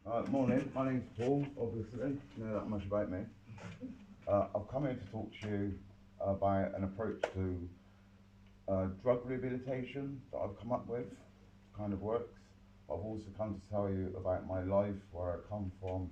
Morning, my name's Paul, obviously, you know that much about me. I've come here to talk to you about an approach to drug rehabilitation that I've come up with, kind of works. I've also come to tell you about my life, where I come from,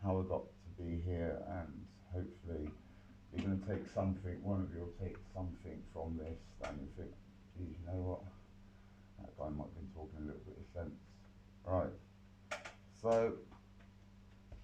how I got to be here, and hopefully you're going to take something, one of you will take something from this, and you think, geez, you know what, that guy might have been talking a little bit of sense. Right. So,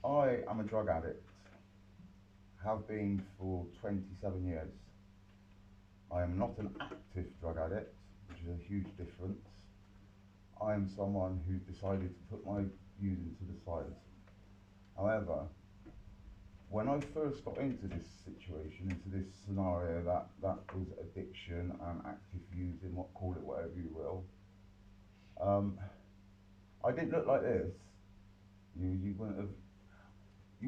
I am a drug addict, have been for 27 years. I am not an active drug addict, which is a huge difference. I am someone who decided to put my using to the side. However, when I first got into this situation, into this scenario that was addiction and active using, call it whatever you will, I didn't look like this. You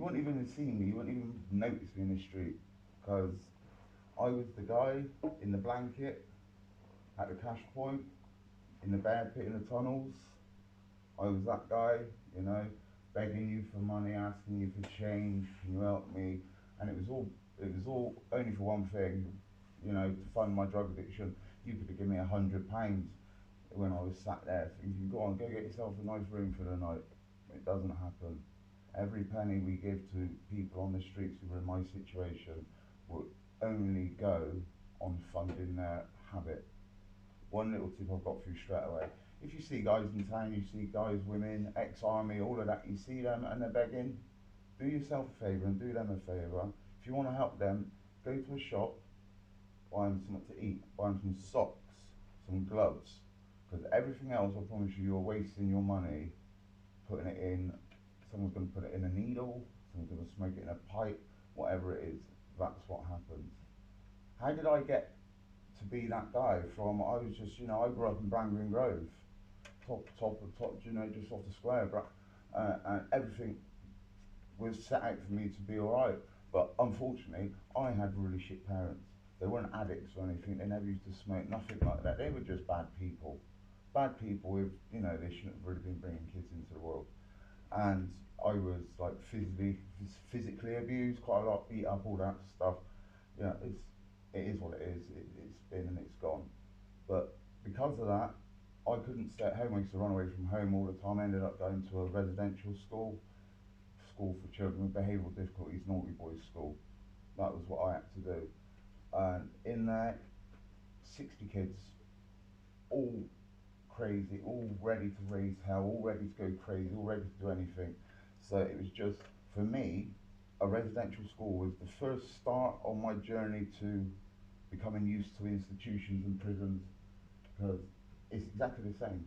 wouldn't even have seen me, you wouldn't even notice me in the street, because I was the guy in the blanket, at the cash point, in the bear pit in the tunnels. I was that guy, you know, begging you for money, asking you for change, can you help me? And it was all only for one thing, you know, to fund my drug addiction. You could have given me £100 when I was sat there thinking, go on, go get yourself a nice room for the night. It doesn't happen. Every penny we give to people on the streets who are in my situation will only go on funding their habit. One little tip I've got for you straight away. If you see guys in town, you see guys, women, ex-army, all of that, you see them and they're begging, do yourself a favour and do them a favour. If you want to help them, go to a shop, buy them something to eat, buy them some socks, some gloves, because everything else, I promise you, you're wasting your money putting it in. Someone's going to put it in a needle, someone's going to smoke it in a pipe, whatever it is, that's what happens. How did I get to be that guy from, I was just, you know, I grew up in Brangwyn Grove, top, you know, just off the square, and everything was set out for me to be alright, but unfortunately, I had really shit parents. They weren't addicts or anything, they never used to smoke, nothing like that, they were just bad people. Bad people with, you know, they shouldn't have really been bringing kids into the world. And I was like physically abused quite a lot, beat up, all that stuff. Yeah, it is what it is. It's been and it's gone. But because of that, I couldn't stay at home. I used to run away from home all the time. I ended up going to a residential school for children with behavioural difficulties, naughty boys school. That was what I had to do. And in there, 60 kids, all crazy, all ready to raise hell, all ready to go crazy, all ready to do anything. So it was just, for me, a residential school was the first start on my journey to becoming used to institutions and prisons, because it's exactly the same.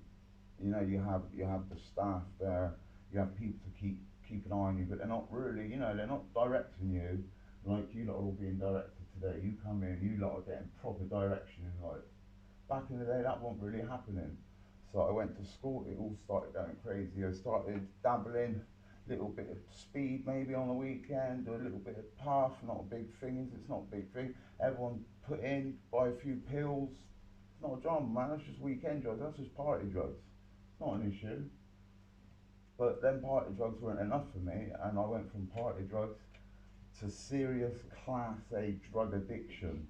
You know, you have the staff there, you have people to keep an eye on you, but they're not really, you know, they're not directing you like you lot are all being directed today. You come in, you lot are getting proper direction in life. Back in the day, that wasn't really happening. So I went to school, it all started going crazy. I started dabbling, a little bit of speed maybe on the weekend, do a little bit of puff, not a big thing, it's not a big thing. Everyone put in, buy a few pills. It's not a drama, man, that's just weekend drugs, that's just party drugs. It's not an issue. But then party drugs weren't enough for me, and I went from party drugs to serious class A drug addiction.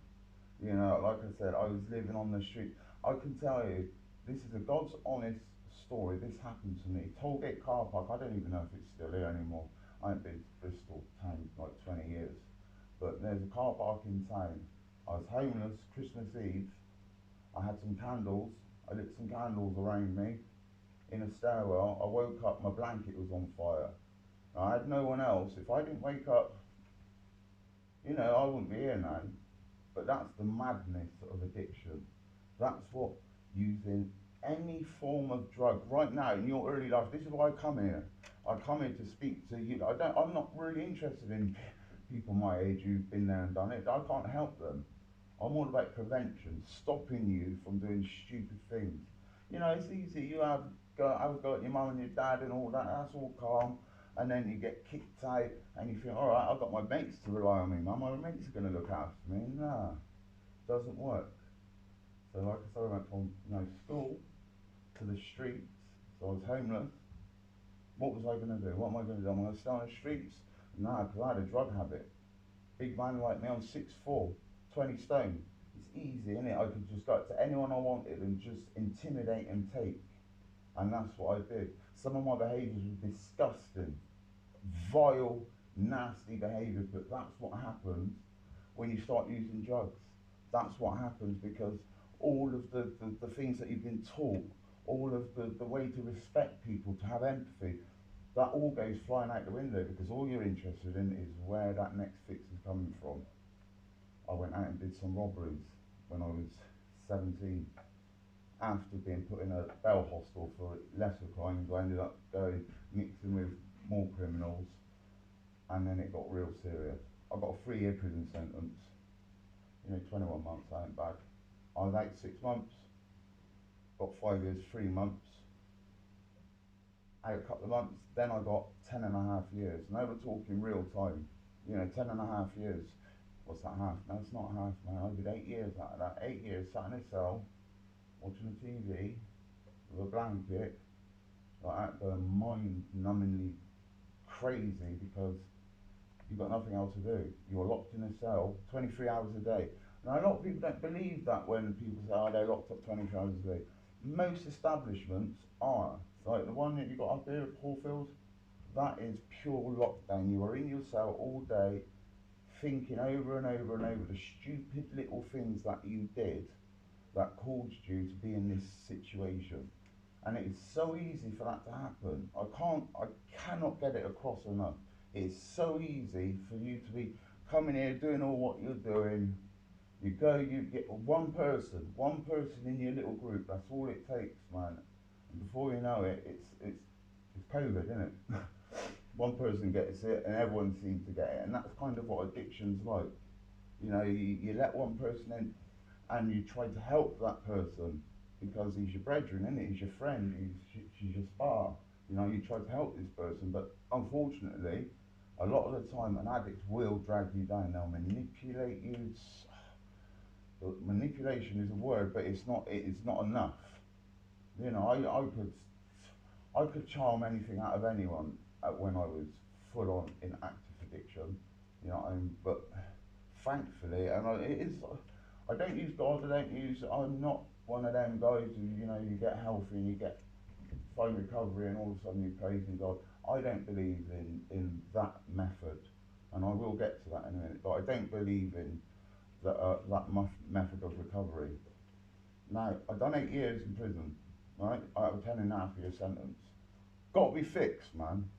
You know, like I said, I was living on the street. I can tell you, this is a God's honest story. This happened to me. Tollgate car park, I don't even know if it's still here anymore. I haven't been to Bristol town like 20 years. But there's a car park in town. I was homeless Christmas Eve. I had some candles. I lit some candles around me in a stairwell. I woke up, my blanket was on fire. I had no one else. If I didn't wake up, you know, I wouldn't be here now. But that's the madness of addiction. That's what using any form of drug right now in your early life. This is why I come here. I come here to speak to you. I'm not really interested in people my age who've been there and done it. I can't help them. I'm all about prevention, stopping you from doing stupid things. You know, it's easy. You have a go at your mum and your dad and all that. That's all calm. And then you get kicked out and you think, all right, I've got my mates to rely on me, mum. My mates are going to look after me. Nah, doesn't work. So like I said, I went from, you know, school to the streets. So I was homeless. What was I going to do? What am I going to do? Am I going to stay on the streets? No, because I had a drug habit. Big man like me, I'm 6'4", 20 stone. It's easy, isn't it? I could just go up to anyone I wanted and just intimidate and take. And that's what I did. Some of my behaviours were disgusting, vile, nasty behaviours, but that's what happens when you start using drugs. That's what happens because all of the things that you've been taught, all of the way to respect people, to have empathy, that all goes flying out the window because all you're interested in is where that next fix is coming from. I went out and did some robberies when I was 17. After being put in a bail hostel for lesser crimes, I ended up going mixing with more criminals, and then it got real serious. I got a 3-year prison sentence. 21 months, I ain't bad. I was out 6 months, got 5 years, 3 months, out a couple of months, then I got 10.5 years. Now we're talking real time. 10.5 years. What's that half? No, it's not half, man. I did 8 years out of that. 8 years sat in a cell, watching the TV, with a blanket, like that, going mind-numbingly crazy because you've got nothing else to do. You're locked in a cell 23 hours a day. Now, a lot of people don't believe that when people say, oh, they're locked up 23 hours a day. Most establishments are. Like the one that you got up here at Paulfield, that is pure lockdown. You are in your cell all day, thinking over and over and over the stupid little things that you did that caused you to be in this situation. And it is so easy for that to happen. I cannot get it across enough. It's so easy for you to be coming here doing all what you're doing. You get one person in your little group. That's all it takes, man. And before you know it, it's COVID, isn't it? One person gets it, and everyone seems to get it, and that's kind of what addiction's like. You let one person in, and you try to help that person because he's your brethren, isn't it? He's your friend. She's your spar. You try to help this person, but unfortunately, a lot of the time, an addict will drag you down. They'll manipulate you. Manipulation is a word, but it's not. It's not enough. I could charm anything out of anyone when I was full on in active addiction. But thankfully, and I don't use God. I'm not one of them guys who you get healthy and you get find recovery and all of a sudden you're praising God. I don't believe in that method, and I will get to that in a minute. But I don't believe in that method of recovery. Now, I've done 8 years in prison, right? I have a 10.5 year sentence. Got to be fixed, man.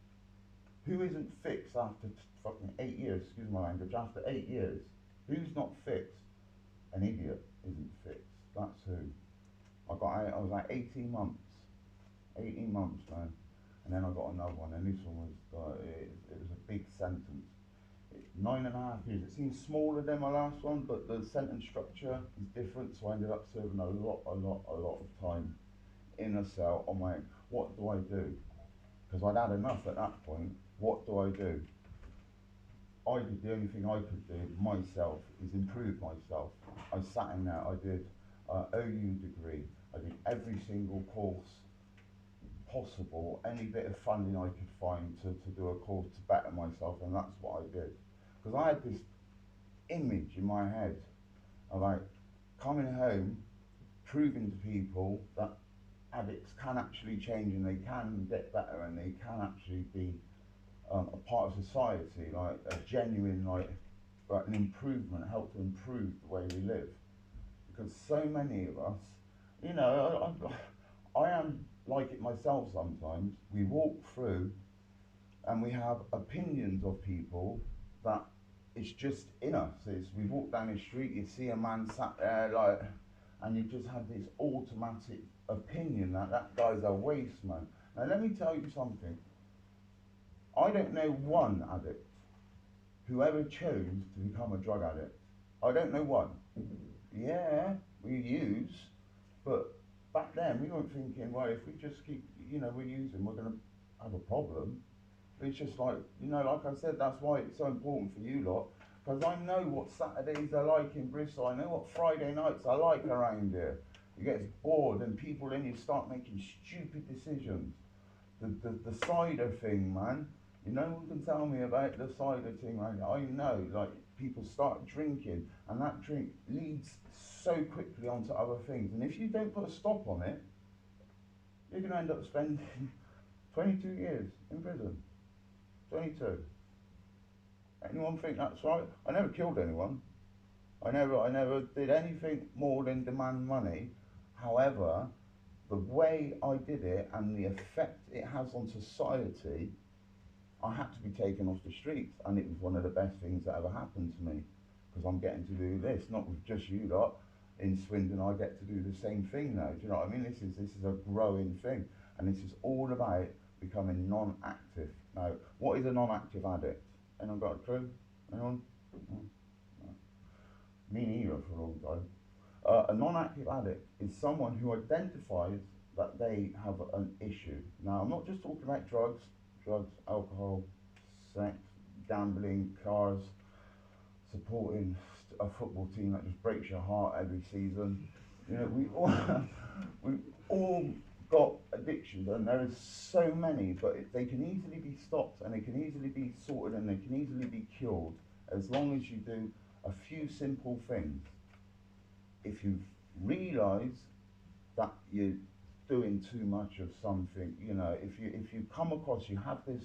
Who isn't fixed after fucking 8 years? Excuse my language. After 8 years, who's not fixed? An idiot isn't fixed. That's who. I was like 18 months. 18 months, man. And then I got another one, and this one was it was a big sentence. 9.5 years. It seems smaller than my last one, but the sentence structure is different, so I ended up serving a lot of time in a cell on my own. What do I do? Because I'd had enough at that point. What do I do? The only thing I could do myself is improve myself. I sat in there, I did OU degree, I did every single course possible, any bit of funding I could find to do a course to better myself, and that's what I did. Because I had this image in my head of like coming home, proving to people that addicts can actually change and they can get better and they can actually be a part of society, like a genuine, like an improvement, help to improve the way we live. Because so many of us, I am like it myself sometimes. We walk through and we have opinions of people that it's just in us. We walk down the street, you see a man sat there like, and you just have this automatic opinion that guy's a waste man. Now let me tell you something. I don't know one addict who ever chose to become a drug addict. I don't know one. Yeah, we use, but back then we weren't thinking, well, if we just keep, we're using, we're going to have a problem. It's just like, like I said, that's why it's so important for you lot, because I know what Saturdays are like in Bristol. I know what Friday nights are like around here. You get bored and people, then you start making stupid decisions. the cider thing, man. No one can tell me about the cider thing, man. I know, like, people start drinking, and that drink leads so quickly onto other things. And if you don't put a stop on it, you're going to end up spending 22 years in prison. 22. Anyone think that's right? I never killed anyone. I never did anything more than demand money. However, the way I did it and the effect it has on society, I had to be taken off the streets, and it was one of the best things that ever happened to me, because I'm getting to do this, not with just you lot. In Swindon, I get to do the same thing now. Do you know what I mean? This is a growing thing, and this is all about becoming non-active. Now, what is a non-active addict? Anyone got a clue? Anyone? No. Me neither for a long time. A non-active addict is someone who identifies that they have an issue. Now, I'm not just talking about drugs, alcohol, sex, gambling, cars, supporting a football team that just breaks your heart every season. We all got addictions, and there is so many, but they can easily be stopped, and they can easily be sorted, and they can easily be cured as long as you do a few simple things. If you realise that you're doing too much of something, if you come across, you have this,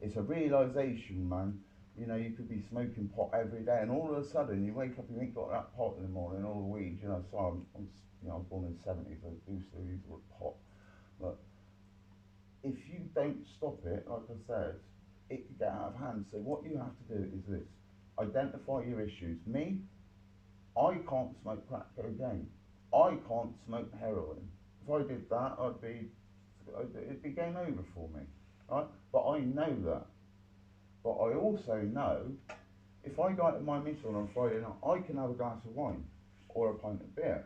it's a realisation, man. You could be smoking pot every day, and all of a sudden you wake up and you ain't got that pot in the morning, all the weed. So I was born in the 70s, so I used to use the word pot. But if you don't stop it, like I said, it could get out of hand. So what you have to do is this: identify your issues. Me, I can't smoke crack cocaine. I can't smoke heroin. If I did that, it'd be game over for me, right? But I know that. But I also know, if I go out with my missus on Friday night, I can have a glass of wine or a pint of beer,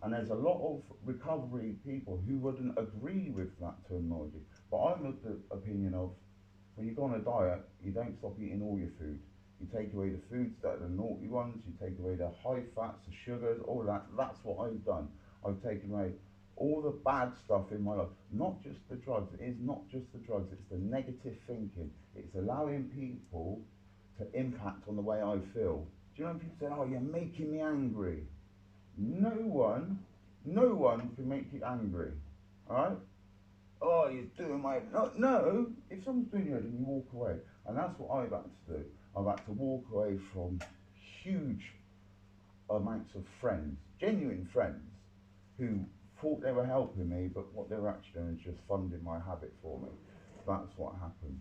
And there's a lot of recovery people who wouldn't agree with that terminology. But I'm of the opinion of, when you go on a diet, you don't stop eating all your food. You take away the foods that are the naughty ones, you take away the high fats, the sugars, all that. That's what I've done. I've taken away all the bad stuff in my life. Not just the drugs. It is not just the drugs. It's the negative thinking. It's allowing people to impact on the way I feel. Do you know when people say, "Oh, you're making me angry"? No one can make you angry. Alright? "Oh, you're doing my..." No. If someone's doing your head, then you walk away. And that's what I've had to do. I've had to walk away from huge amounts of friends, genuine friends, who thought they were helping me, but what they were actually doing is just funding my habit for me. That's what happened.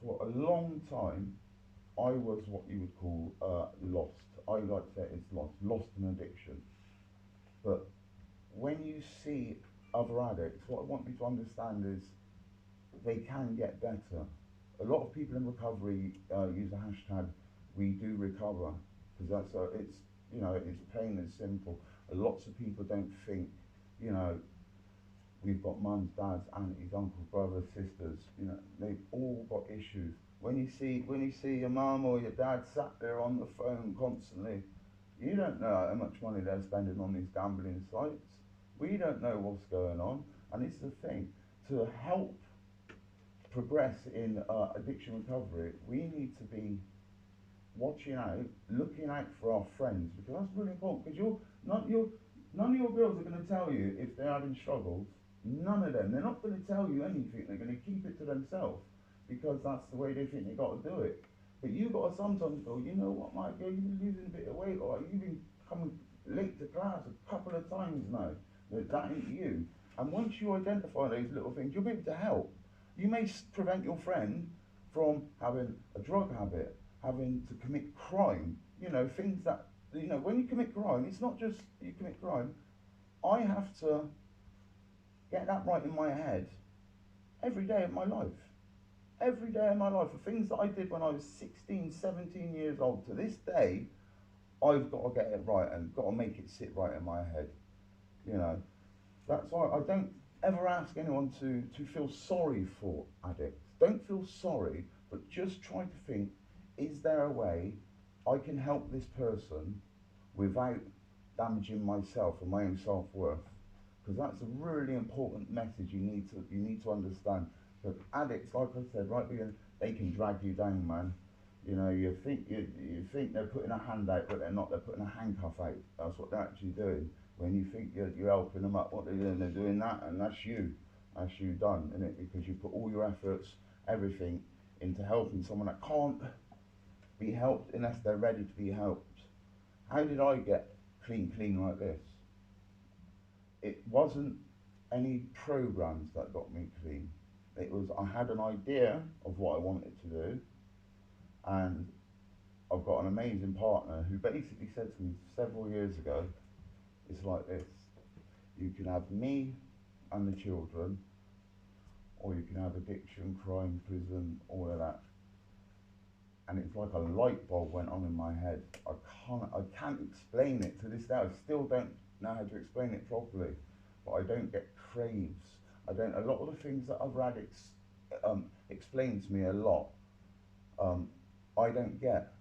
For a long time, I was what you would call lost. I like to say it's lost in addiction. But when you see other addicts, what I want you to understand is they can get better. A lot of people in recovery use the hashtag #WeDoRecover, because it's plain and simple. Lots of people don't think, we've got mums, dads, aunties, uncles, brothers, sisters. They've all got issues. When you see your mum or your dad sat there on the phone constantly, you don't know how much money they're spending on these gambling sites. We don't know what's going on, and it's the thing. To help progress in addiction recovery, we need to be watching out, looking out for our friends, because that's really important. Because none of your girls are going to tell you if they're having struggles. None of them. They're not going to tell you anything. They're going to keep it to themselves, because that's the way they think they got to do it. But you got to sometimes go, "You know what, my girl, you've been losing a bit of weight, or you've been coming late to class a couple of times now. That ain't you." And once you identify those little things, you'll be able to help. You may prevent your friend from having a drug habit, having to commit crime. Things that, when you commit crime, it's not just you commit crime. I have to get that right in my head every day of my life. Every day of my life. The things that I did when I was 16, 17 years old, to this day, I've got to get it right and got to make it sit right in my head. That's why I don't ever ask anyone to feel sorry for addicts. Don't feel sorry, but just try to think, is there a way I can help this person without damaging myself and my own self-worth? because that's a really important message you need to understand. But addicts, like I said right beginning, they can drag you down, man. You think they're putting a hand out, but they're not. They're putting a handcuff out. That's what they're actually doing. When you think you're helping them up, what they're doing, they're doing that, and that's you. That's you done, isn't it? Because you put all your efforts, everything, into helping someone that can't be helped unless they're ready to be helped. How did I get clean like this? It wasn't any programs that got me clean. It was I had an idea of what I wanted to do, and I've got an amazing partner who basically said to me several years ago, it's like this: you can have me and the children, or you can have addiction, crime, prison, all of that. And it's like a light bulb went on in my head. I can't explain it to this day. I still don't know how to explain it properly, but I don't get craves. I don't. A lot of the things that other addicts explain to me a lot, um, I don't get.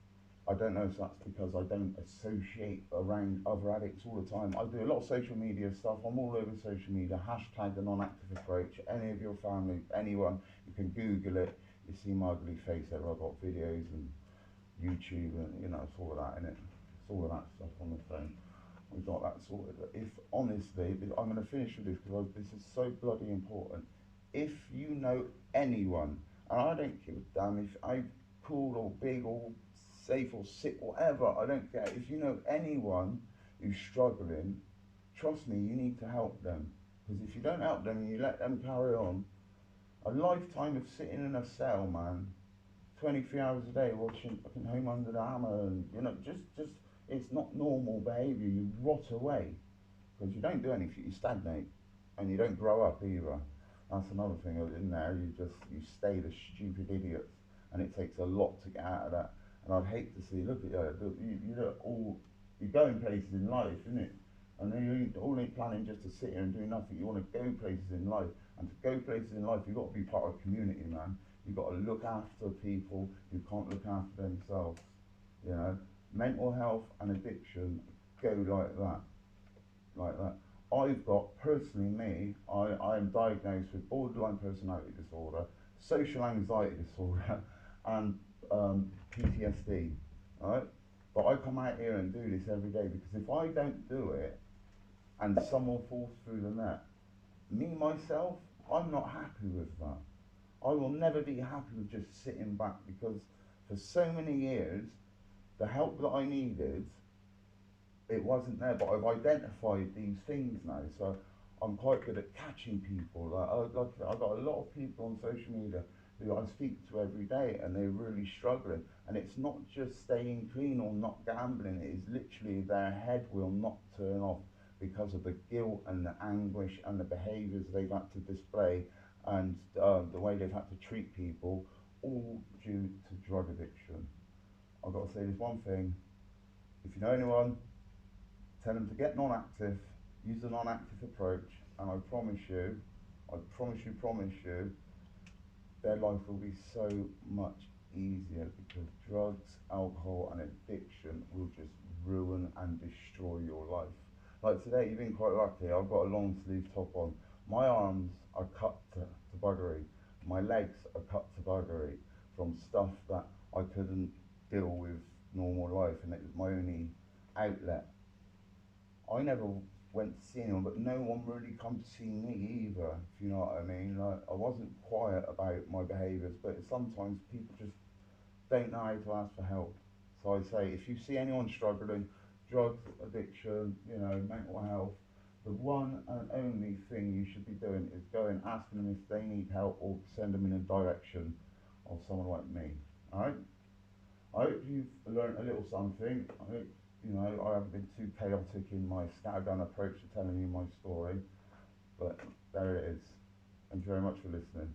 I don't know if that's because I don't associate around other addicts all the time. I do a lot of social media stuff. I'm all over social media. Hashtag the non-active approach. Any of your family, anyone, you can Google it. You see my ugly face there. I've got videos and YouTube and it's all of that in it. It's all of that stuff on the phone. We've got that sorted. If honestly, I'm going to finish with this because this is so bloody important. If you know anyone, and I don't give a damn if I'm cool or big or safe or sick, whatever, I don't care. If you know anyone who's struggling, trust me, you need to help them. Because if you don't help them and you let them carry on, a lifetime of sitting in a cell, man, 23 hours a day watching fucking Home Under the Hammer, and just it's not normal behaviour. You rot away because you don't do anything. You stagnate, and you don't grow up either. That's another thing in there. You stay the stupid idiots, and it takes a lot to get out of that. And I'd hate to see. Look at you're going places in life, isn't it? And then you only planning just to sit here and do nothing. You want to go places in life, and to go places in life, you've got to be part of a community, man. You've got to look after people who can't look after themselves. Mental health and addiction go like that, like that. I've got, personally me, I am diagnosed with borderline personality disorder, social anxiety disorder, and PTSD, right? But I come out here and do this every day because if I don't do it and someone falls through the net, me, myself, I'm not happy with that. I will never be happy with just sitting back because for so many years, the help that I needed, it wasn't there, but I've identified these things now, so I'm quite good at catching people. I've got a lot of people on social media who I speak to every day and they're really struggling. And it's not just staying clean or not gambling, it is literally their head will not turn off because of the guilt and the anguish and the behaviours they've had to display and the way they've had to treat people, all due to drug addiction. I've got to say this one thing: if you know anyone, tell them to get non-active, use the non-active approach, and I promise you, their life will be so much easier because drugs, alcohol, and addiction will just ruin and destroy your life. Like today, you've been quite lucky. I've got a long sleeve top on. My arms are cut to buggery. My legs are cut to buggery from stuff that I couldn't deal with normal life, and it was my only outlet. I never went to see anyone, but no one really come to see me either, if you know what I mean. Like, I wasn't quiet about my behaviours, but sometimes people just don't know how to ask for help. So I say, if you see anyone struggling, drugs, addiction, mental health, the one and only thing you should be doing is going asking them if they need help or send them in a direction of someone like me. Alright? I hope you've learned a little something. I hope, I haven't been too chaotic in my scattergun approach to telling you my story, but there it is. Thank you very much for listening.